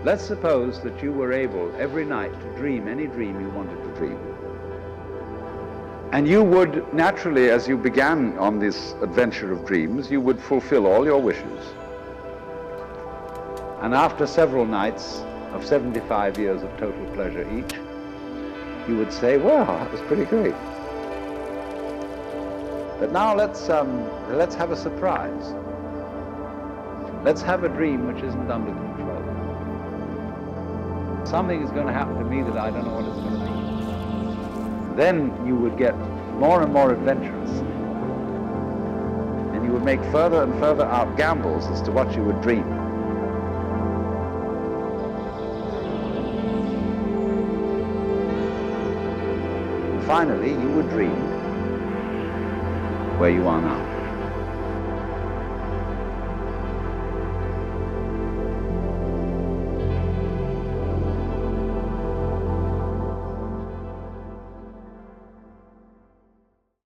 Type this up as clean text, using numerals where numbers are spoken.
Let's suppose that you were able every night to dream any dream you wanted to dream. And you would naturally, as you began on this adventure of dreams, you would fulfill all your wishes. And after several nights of 75 years of total pleasure each, you would say, well, that was pretty great. But now let's have a surprise. Let's have a dream which isn't under control. Something is going to happen to me that I don't know what it's going to be. Then you would get more and more adventurous. And you would make further and further out gambles as to what you would dream. And finally, you would dream where you are now.